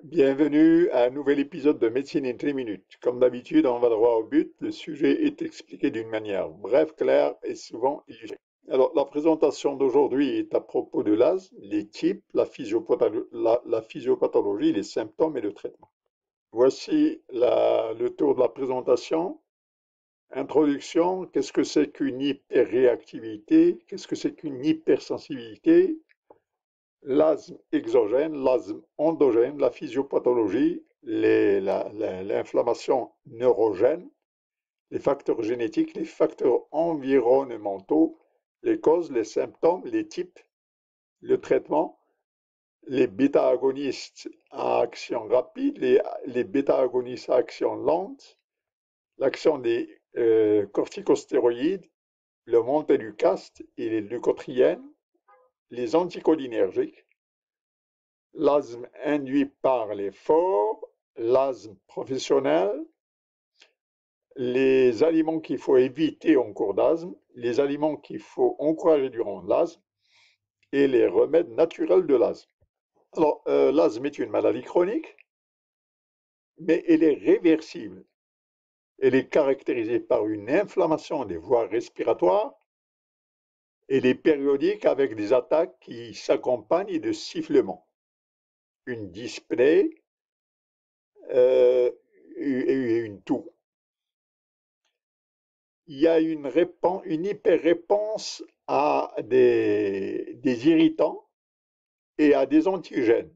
Bienvenue à un nouvel épisode de Médecine in 3 minutes. Comme d'habitude, on va droit au but. Le sujet est expliqué d'une manière brève, claire et souvent illustrée. Alors, la présentation d'aujourd'hui est à propos de l'asthme, les types, la physiopathologie, les symptômes et le traitement. Voici le tour de la présentation. Introduction, qu'est-ce que c'est qu'une hyperréactivité? Qu'est-ce que c'est qu'une hypersensibilité? L'asthme exogène, l'asthme endogène, la physiopathologie, l'inflammation neurogène, les facteurs génétiques, les facteurs environnementaux, les causes, les symptômes, les types, le traitement, les bêta-agonistes à action rapide, les bêta-agonistes à action lente, l'action des corticostéroïdes, le montelukast et les leucotriènes, les anticholinergiques, l'asthme induit par l'effort, l'asthme professionnel, les aliments qu'il faut éviter en cours d'asthme, les aliments qu'il faut encourager durant l'asthme et les remèdes naturels de l'asthme. Alors, l'asthme est une maladie chronique, mais elle est réversible. Elle est caractérisée par une inflammation des voies respiratoires. Elle est périodique avec des attaques qui s'accompagnent de sifflements, une dyspnée et une toux. Il y a une hyper-réponse à des irritants et à des antigènes,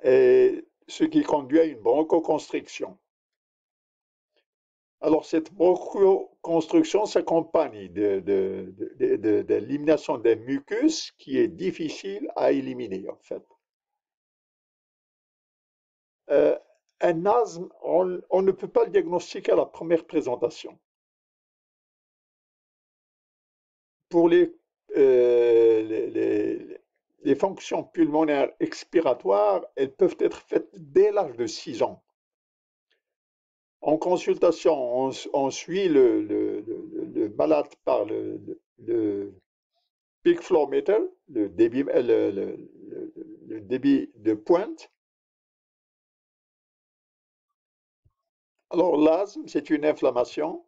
et ce qui conduit à une bronchoconstriction. Alors, cette bronchoconstriction s'accompagne de l'élimination des mucus qui est difficile à éliminer, en fait. Euh, un asthme, on ne peut pas le diagnostiquer à la première présentation. Pour les fonctions pulmonaires expiratoires, elles peuvent être faites dès l'âge de 6 ans. En consultation, on suit le malade par le peak flow meter, le débit de pointe. Alors l'asthme, c'est une inflammation,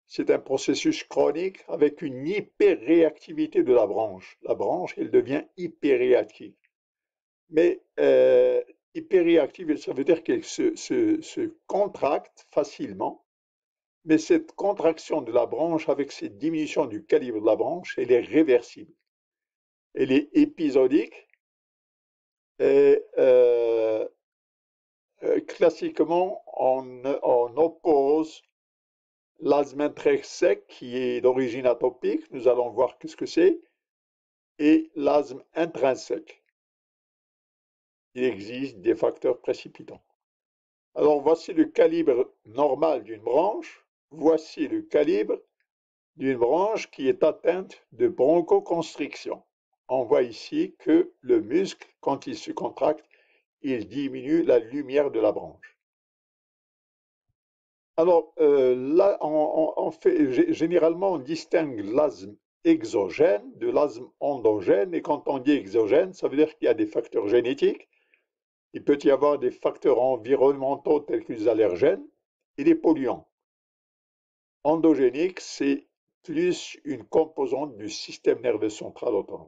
c'est un processus chronique avec une hyperréactivité de la branche. La branche, elle devient hyperréactive. Mais hyperréactive, ça veut dire qu'elle se contracte facilement, mais cette contraction de la branche avec cette diminution du calibre de la branche, elle est réversible. Elle est épisodique et classiquement, on oppose l'asthme intrinsèque qui est d'origine atopique, nous allons voir qu'est-ce que c'est, et l'asthme intrinsèque. Il existe des facteurs précipitants. Alors voici le calibre normal d'une branche, voici le calibre d'une branche qui est atteinte de bronchoconstriction. On voit ici que le muscle, quand il se contracte, il diminue la lumière de la branche. Alors là, généralement, on distingue l'asthme exogène de l'asthme endogène, et quand on dit exogène, ça veut dire qu'il y a des facteurs génétiques. Il peut y avoir des facteurs environnementaux tels que les allergènes et les polluants. Endogénique, c'est plus une composante du système nerveux central autonome.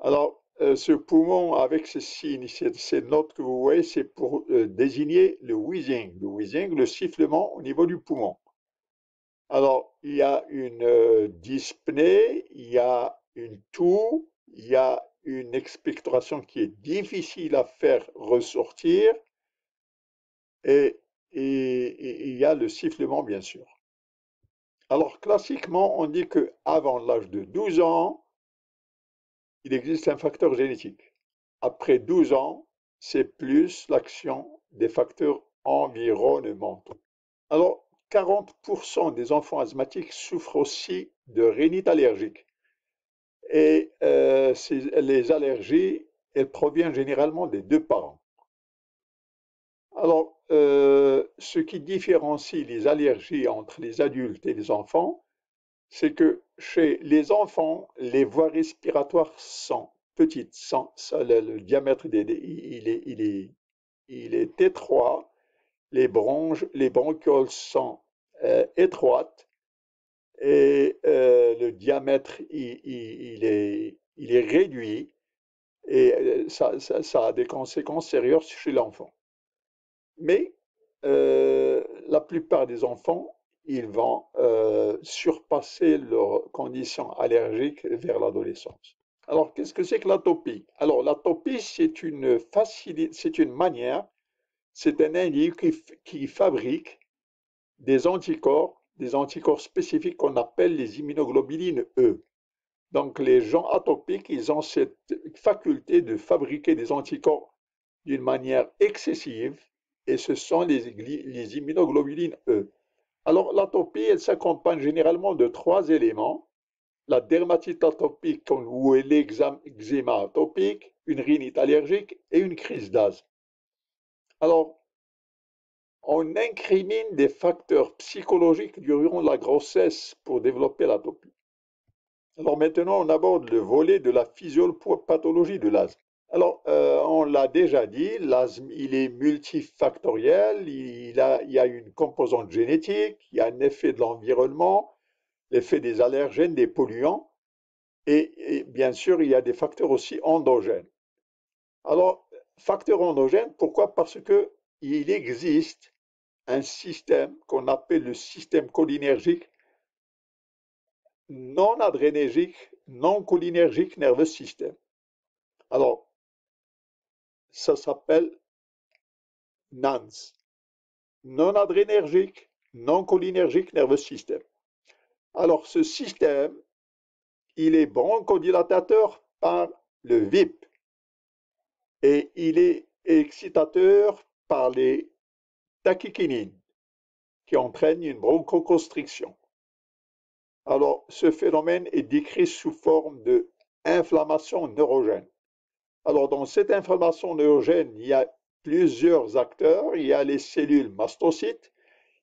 Alors, ce poumon avec ces signes, ces notes que vous voyez, c'est pour désigner le wheezing. Le wheezing, le sifflement au niveau du poumon. Alors, il y a une dyspnée, il y a une toux, il y a une expectoration qui est difficile à faire ressortir, et, et il y a le sifflement, bien sûr. Alors, classiquement, on dit qu'avant l'âge de 12 ans, il existe un facteur génétique. Après 12 ans, c'est plus l'action des facteurs environnementaux. Alors, 40% des enfants asthmatiques souffrent aussi de rhinite allergique. Et les allergies, elles proviennent généralement des deux parents. Alors, ce qui différencie les allergies entre les adultes et les enfants, c'est que chez les enfants, les voies respiratoires sont petite. Le diamètre il est étroit. Les bronchioles sont étroites et le diamètre il est réduit et ça a des conséquences sérieuses chez l'enfant. Mais la plupart des enfants, ils vont surpasser leurs conditions allergiques vers l'adolescence. Alors, qu'est-ce que c'est que l'atopie? Alors, l'atopie, c'est une manière, c'est un individu qui fabrique des anticorps spécifiques qu'on appelle les immunoglobulines E. Donc, les gens atopiques, ils ont cette faculté de fabriquer des anticorps d'une manière excessive, et ce sont les immunoglobulines E. Alors, l'atopie, elle s'accompagne généralement de trois éléments: la dermatite atopique ou l'eczéma atopique, une rhinite allergique et une crise d'asthme. Alors, on incrimine des facteurs psychologiques durant la grossesse pour développer l'atopie. Alors maintenant, on aborde le volet de la physiopathologie de l'asthme. Alors, on l'a déjà dit, l'asthme, il est multifactoriel, il y a une composante génétique, il y a un effet de l'environnement, l'effet des allergènes, des polluants, et bien sûr, il y a des facteurs aussi endogènes. Alors, facteurs endogènes, pourquoi? Parce que il existe un système qu'on appelle le système cholinergique non adrénergique, non cholinergique nerveux system. Alors, ça s'appelle NANS, non adrénergique, non cholinergique nerveux system. Alors, ce système, il est bronchodilatateur par le VIP et il est excitateur par les tachykinines qui entraînent une bronchoconstriction. Alors, ce phénomène est décrit sous forme de inflammation neurogène. Alors, dans cette inflammation neurogène, il y a plusieurs acteurs. Il y a les cellules mastocytes,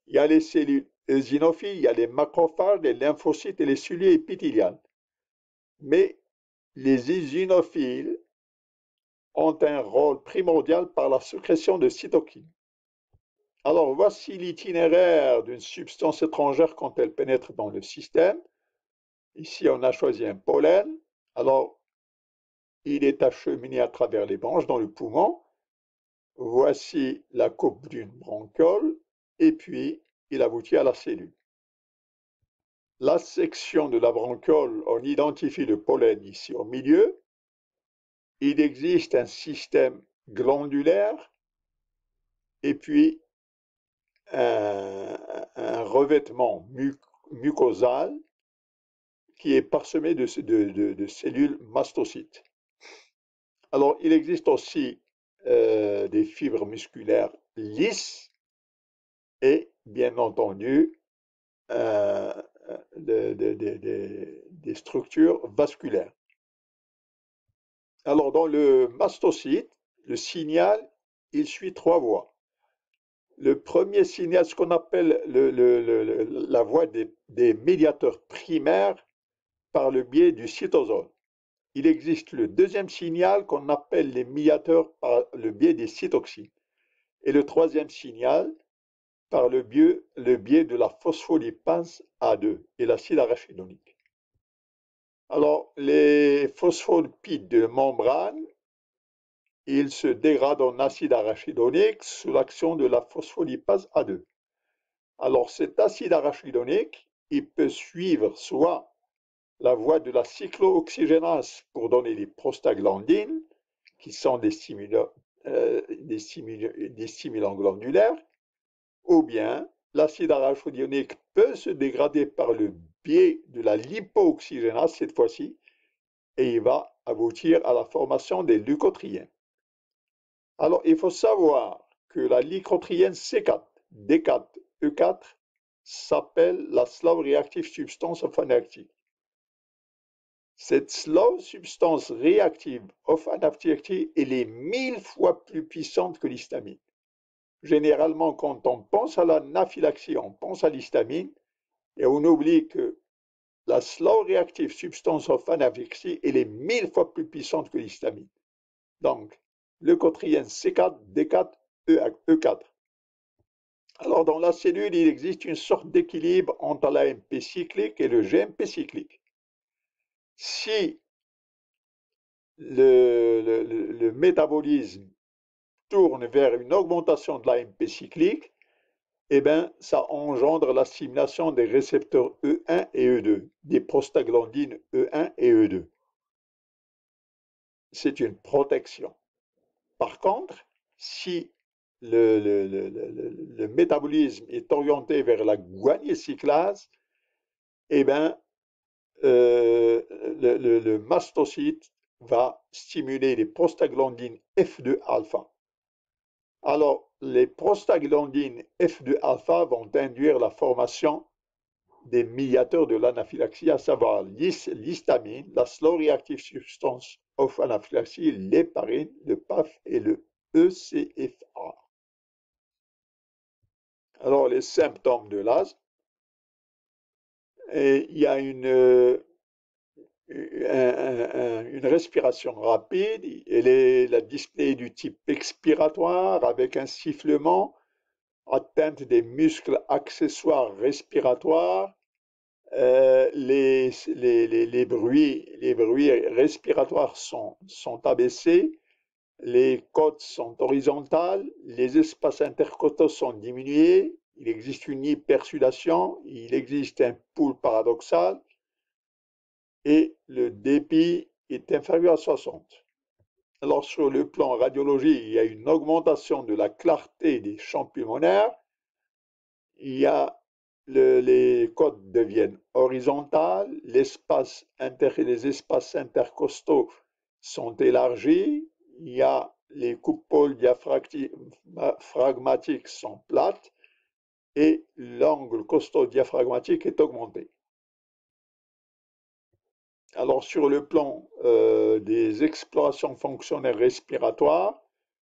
il y a les cellules eosinophiles, il y a les macrophages, les lymphocytes et les cellules épithéliales. Mais les eosinophiles ont un rôle primordial par la sécrétion de cytokines. Alors, voici l'itinéraire d'une substance étrangère quand elle pénètre dans le système. Ici, on a choisi un pollen. Alors, il est acheminé à travers les branches dans le poumon. Voici la coupe d'une bronchiole, et puis il aboutit à la cellule. La section de la bronchiole, on identifie le pollen ici au milieu. Il existe un système glandulaire, et puis un revêtement mucosal qui est parsemé de cellules mastocytes. Alors, il existe aussi des fibres musculaires lisses et, bien entendu, euh, des structures vasculaires. Alors, dans le mastocyte, le signal, il suit trois voies. Le premier signal, ce qu'on appelle la voie des médiateurs primaires par le biais du cytosol. Il existe le deuxième signal qu'on appelle les médiateurs par le biais des cytoxines. Et le troisième signal par le biais de la phospholipase A2 et l'acide arachidonique. Alors, les phospholipides de membrane, ils se dégradent en acide arachidonique sous l'action de la phospholipase A2. Alors, cet acide arachidonique, il peut suivre soit la voie de la cyclooxygénase pour donner les prostaglandines, qui sont des stimulants glandulaires, ou bien l'acide arachidonique peut se dégrader par le biais de la lipooxygénase cette fois-ci, et il va aboutir à la formation des leucotriènes. Alors, il faut savoir que la leucotriène C4, D4, E4 s'appelle la slow reactive substance of anactive. Cette slow substance réactive of anaphylaxie, elle est 1000 fois plus puissante que l'histamine. Généralement, quand on pense à l'anaphylaxie, on pense à l'histamine et on oublie que la slow reactive substance of anaphylaxie, elle est 1000 fois plus puissante que l'histamine. Donc, leucotriène C4, D4, E4. Alors, dans la cellule, il existe une sorte d'équilibre entre l'AMP cyclique et le GMP cyclique. Si le métabolisme tourne vers une augmentation de l'AMP cyclique, eh bien, ça engendre la stimulation des récepteurs E1 et E2, des prostaglandines E1 et E2. C'est une protection. Par contre, si le métabolisme est orienté vers la guanine-cyclase, eh bien, le mastocyte va stimuler les prostaglandines F2-alpha. Alors, les prostaglandines F2-alpha vont induire la formation des médiateurs de l'anaphylaxie, à savoir l'histamine, la slow reactive substance of anaphylaxie, l'héparine, le PAF et le ECFA. Alors, les symptômes de l'asthme, il y a une respiration rapide, elle est la dyspnée du type expiratoire avec un sifflement, atteinte des muscles accessoires respiratoires, les bruits respiratoires sont abaissés, les côtes sont horizontales, les espaces intercostaux sont diminués, il existe une hypersudation, il existe un pouls paradoxal et le débit est inférieur à 60. Alors sur le plan radiologie, il y a une augmentation de la clarté des champs pulmonaires, les côtes deviennent horizontales, les espaces intercostaux sont élargis, les coupoles diaphragmatiques sont plates et l'angle costo-diaphragmatique est augmenté. Alors sur le plan des explorations fonctionnelles respiratoires,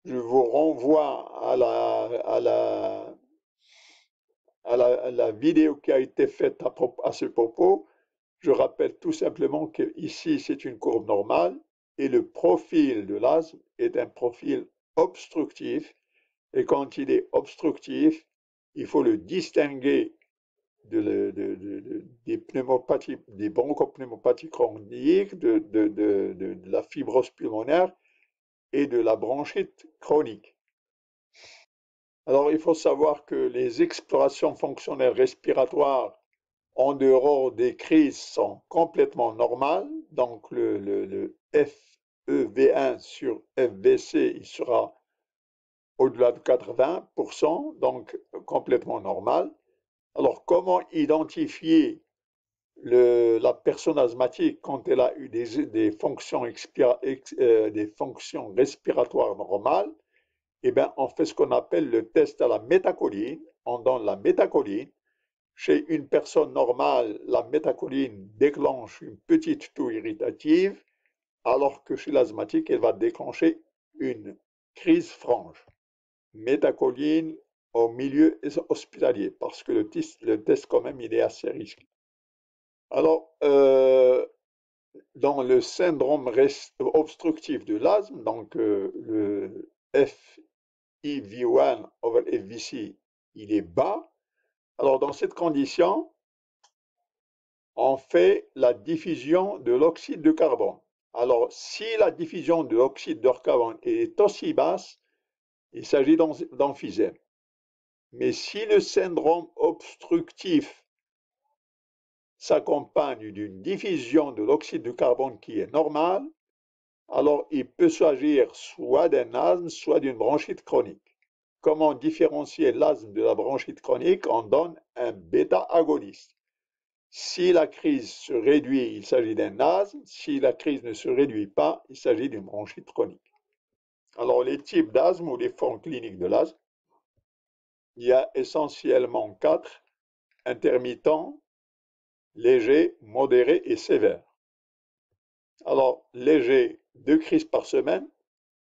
je vous renvoie à la vidéo qui a été faite à ce propos. Je rappelle tout simplement que ici c'est une courbe normale et le profil de l'asthme est un profil obstructif, et quand il est obstructif, il faut le distinguer des pneumopathies, des bronchopneumopathies chroniques, de la fibrose pulmonaire et de la bronchite chronique. Alors, il faut savoir que les explorations fonctionnelles respiratoires en dehors des crises sont complètement normales. Donc, le FEV1 sur FVC, il sera au-delà de 80%, donc complètement normal. Alors, comment identifier la personne asthmatique quand elle a eu des fonctions respiratoires normales? Eh bien, on fait ce qu'on appelle le test à la métacholine. On donne la métacholine. Chez une personne normale, la métacholine déclenche une petite toux irritative, alors que chez l'asthmatique, elle va déclencher une crise franche. Métacholine au milieu hospitalier, parce que le test quand même, il est assez risqué. Alors, dans le syndrome obstructif de l'asthme, donc le FEV1 over FVC, il est bas. Alors, dans cette condition, on fait la diffusion de l'oxyde de carbone. Alors, si la diffusion de l'oxyde de carbone est aussi basse, il s'agit d'emphysème. Mais si le syndrome obstructif s'accompagne d'une diffusion de l'oxyde de carbone qui est normale, alors il peut s'agir soit d'un asthme, soit d'une bronchite chronique. Comment différencier l'asthme de la bronchite chronique? On donne un bêta-agoniste. Si la crise se réduit, il s'agit d'un asthme. Si la crise ne se réduit pas, il s'agit d'une bronchite chronique. Alors, les types d'asthme ou les formes cliniques de l'asthme, il y a essentiellement 4: intermittent, léger, modéré et sévère. Alors, léger, 2 crises par semaine.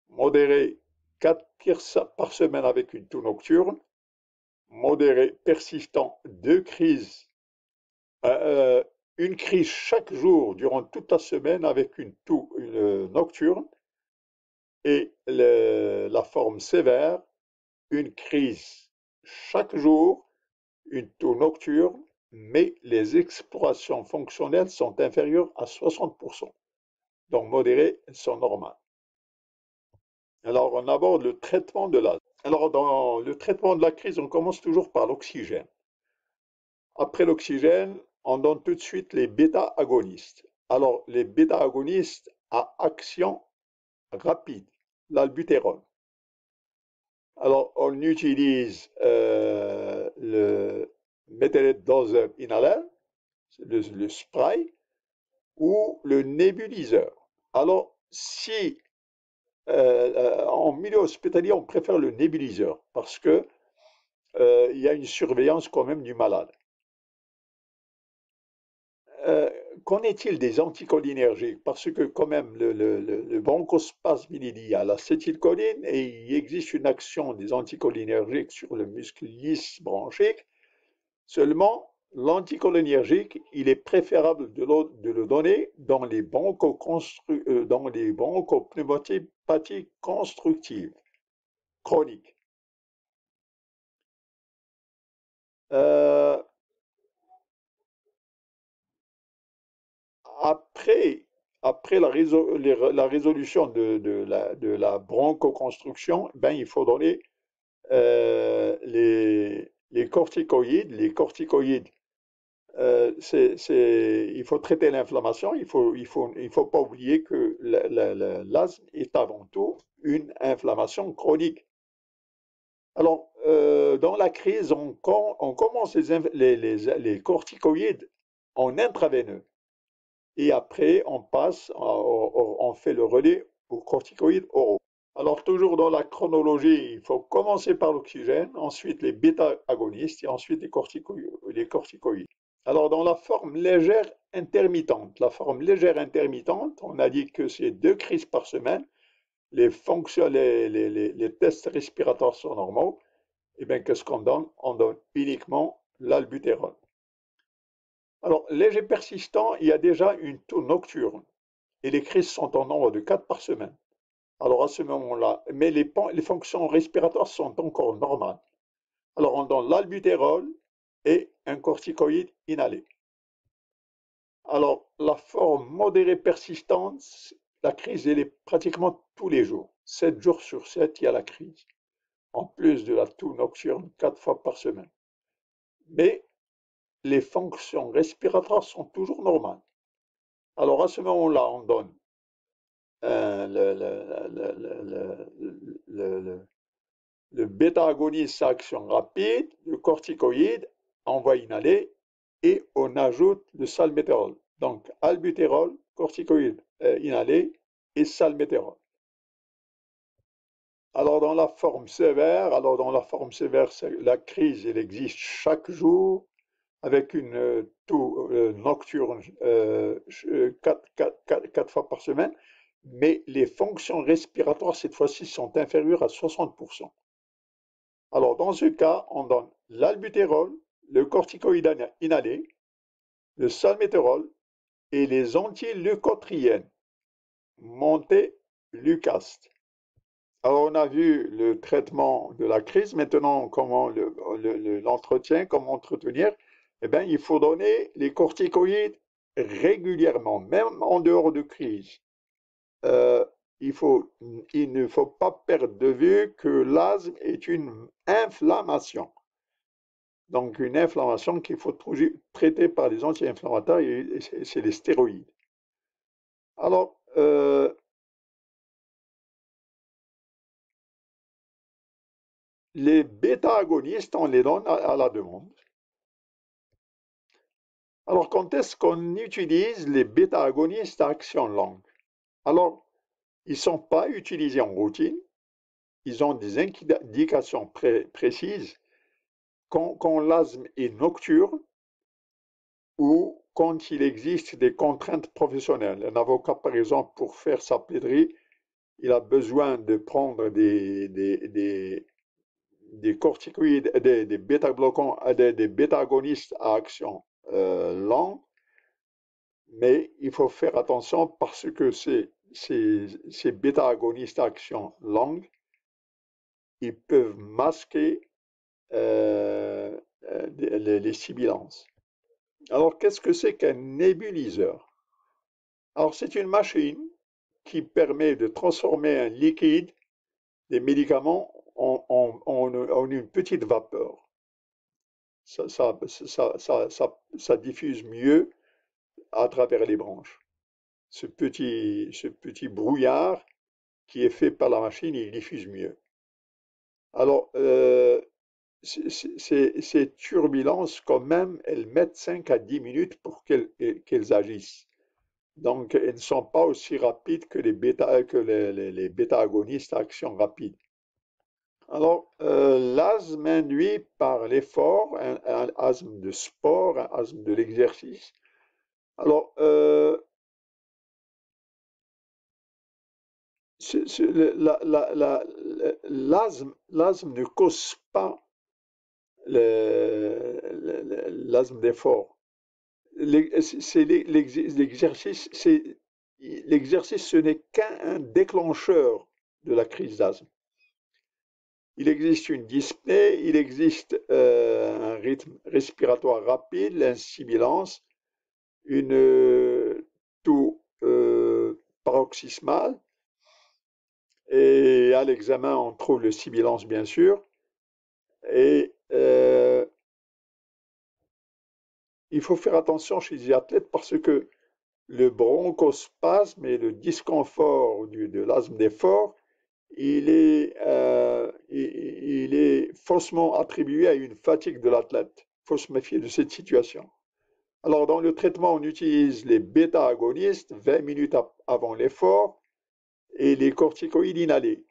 Modéré, 4 crises par semaine avec une toux nocturne. Modéré, persistant, 2 crises une crise chaque jour durant toute la semaine avec une toux nocturne et la forme sévère, une crise chaque jour, une toux nocturne, mais les explorations fonctionnelles sont inférieures à 60%. Donc modérées, elles sont normales. Alors on aborde le traitement de l'asthme. Alors dans le traitement de la crise, on commence toujours par l'oxygène. Après l'oxygène, on donne tout de suite les bêta-agonistes. Alors les bêta-agonistes à action rapide, l'albutérol. Alors, on utilise le méthylène doseur inhalé, le spray, ou le nébuliseur. Alors, si en milieu hospitalier, on préfère le nébuliseur parce que il y a une surveillance quand même du malade. Euh, Qu'en est-il des anticholinergiques? Parce que quand même, le bronchospasme, il est lié à l'acétylcholine et il existe une action des anticholinergiques sur le muscle lisse bronchique. Seulement, l'anticholinergique, il est préférable de le donner dans les bronchopneumopathies constructives, chroniques. Euh, après, après la résolution de la bronchoconstruction, ben, il faut donner les corticoïdes. Les corticoïdes, il faut traiter l'inflammation. Il faut pas oublier que l'asthme est avant tout une inflammation chronique. Alors, dans la crise, on commence les corticoïdes en intraveineux. Et après, on fait le relais aux corticoïdes oraux. Alors, toujours dans la chronologie, il faut commencer par l'oxygène, ensuite les bêta-agonistes et ensuite les corticoïdes. Alors, dans la forme légère intermittente, on a dit que c'est 2 crises par semaine, les tests respiratoires sont normaux, et bien qu'est-ce qu'on donne? On donne uniquement l'albutérol. Alors, léger persistant, il y a déjà une toux nocturne et les crises sont en nombre de 4 par semaine. Alors à ce moment-là, mais les fonctions respiratoires sont encore normales. Alors on donne l'albutérol et un corticoïde inhalé. Alors la forme modérée persistante, la crise, elle est pratiquement tous les jours. 7 jours sur 7, il y a la crise. En plus de la toux nocturne, 4 fois par semaine. Mais les fonctions respiratoires sont toujours normales. Alors à ce moment-là, on donne le, le bêta-agoniste à action rapide, le corticoïde, on va inhaler et on ajoute le salmétérol. Donc albutérol, corticoïde inhalé et salmétérol. Alors dans la forme sévère, la crise, elle existe chaque jour avec une toux nocturne 4 fois par semaine, mais les fonctions respiratoires cette fois-ci sont inférieures à 60%. Alors, dans ce cas, on donne l'albutérol, le corticoïde inhalé, le salmétérol et les antileucotriènes, montelukast. Alors, on a vu le traitement de la crise. Maintenant, comment l'entretien, comment entretenir? Eh bien, il faut donner les corticoïdes régulièrement, même en dehors de crise. Euh, il ne faut pas perdre de vue que l'asthme est une inflammation. Donc une inflammation qu'il faut traiter par les anti-inflammatoires et c'est les stéroïdes. Alors, les bêta-agonistes, on les donne à la demande. Alors, quand est-ce qu'on utilise les bêta-agonistes à action longue? Alors, ils ne sont pas utilisés en routine. Ils ont des indications précises quand l'asthme est nocturne ou quand il existe des contraintes professionnelles. Un avocat, par exemple, pour faire sa plaidoirie, il a besoin de prendre des corticoïdes, des bêta-bloquants, des bêta-agonistes à action lente. mais il faut faire attention parce que ces bêta-agonistes à action longue, ils peuvent masquer les sibilances. Alors, qu'est-ce que c'est qu'un nébuliseur? Alors, c'est une machine qui permet de transformer un liquide, des médicaments, en une petite vapeur. Ça diffuse mieux à travers les branches. Ce petit brouillard qui est fait par la machine, il diffuse mieux. Alors, ces turbulences, quand même, elles mettent 5 à 10 minutes pour qu'elles agissent. Donc, elles ne sont pas aussi rapides que les bêta-agonistes à action rapide. Alors, l'asthme induit par l'effort, un asthme de sport, un asthme de l'exercice. Alors, l'asthme ne cause pas l'asthme d'effort. L'exercice, ce n'est qu'un déclencheur de la crise d'asthme. Il existe une dyspnée, il existe un rythme respiratoire rapide, l'insibilance, une toux paroxysmale, et à l'examen, on trouve le sibilance, bien sûr, et il faut faire attention chez les athlètes parce que le bronchospasme et le disconfort de l'asthme d'effort, il est faussement attribué à une fatigue de l'athlète. Il faut se méfier de cette situation. Alors, dans le traitement, on utilise les bêta-agonistes 20 minutes avant l'effort et les corticoïdes inhalés.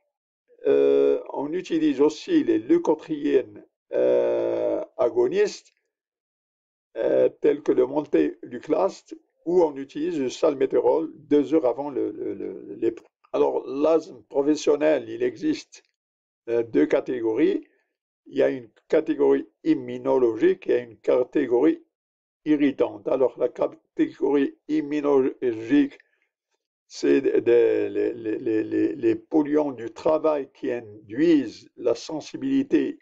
On utilise aussi les leucotriènes agonistes tels que le montelukast ou on utilise le salmétérol 2 heures avant l'épreuve. Alors, l'asthme professionnel, il existe 2 catégories. Il y a une catégorie immunologique et une catégorie irritante. Alors, la catégorie immunologique, c'est les polluants du travail qui induisent la sensibilité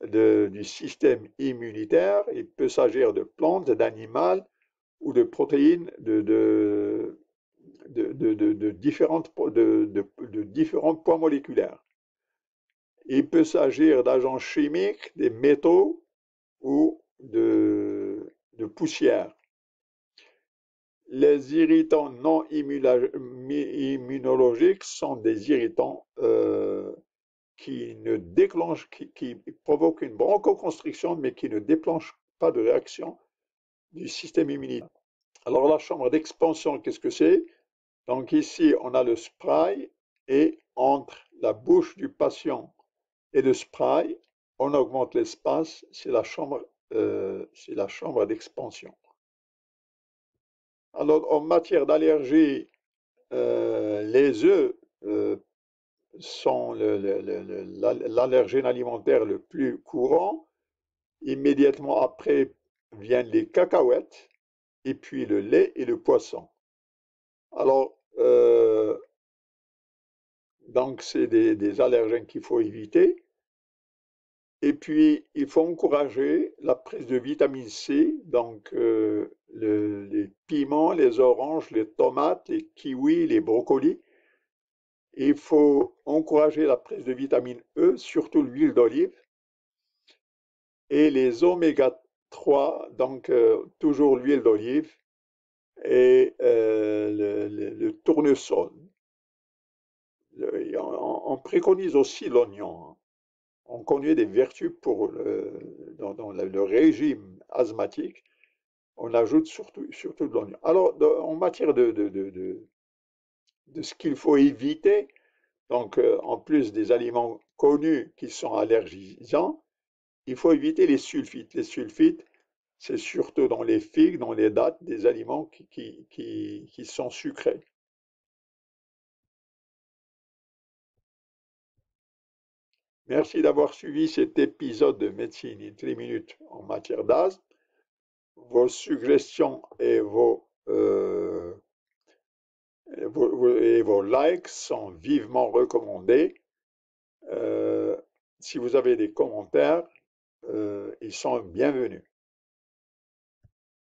du système immunitaire. Il peut s'agir de plantes, d'animaux ou de protéines de différents poids moléculaires. Il peut s'agir d'agents chimiques, des métaux ou de poussière. Les irritants non immunologiques sont des irritants qui provoquent une bronchoconstriction, mais qui ne déclenchent pas de réaction du système immunitaire. Alors la chambre d'expansion, qu'est-ce que c'est? Donc ici, on a le spray et entre la bouche du patient et le spray, on augmente l'espace, c'est la chambre d'expansion. Alors en matière d'allergie, les œufs sont l'allergène alimentaire le plus courant. Immédiatement après viennent les cacahuètes et puis le lait et le poisson. Alors, donc c'est des allergènes qu'il faut éviter. Et puis, il faut encourager la prise de vitamine C, donc les piments, les oranges, les tomates, les kiwis, les brocolis. Il faut encourager la prise de vitamine E, surtout l'huile d'olive, et les oméga 3, donc toujours l'huile d'olive et le tournesol. On préconise aussi l'oignon, hein. On connaît des vertus dans le régime asthmatique. On ajoute surtout de l'oignon. Alors, en matière de ce qu'il faut éviter, donc en plus des aliments connus qui sont allergisants, il faut éviter les sulfites. Les sulfites, c'est surtout dans les figues, dans les dattes, des aliments qui sont sucrés. Merci d'avoir suivi cet épisode de Médecine in 3 minutes en matière d'asthme. Vos suggestions et vos euh, et vos likes sont vivement recommandés. Euh, si vous avez des commentaires, ils sont bienvenus.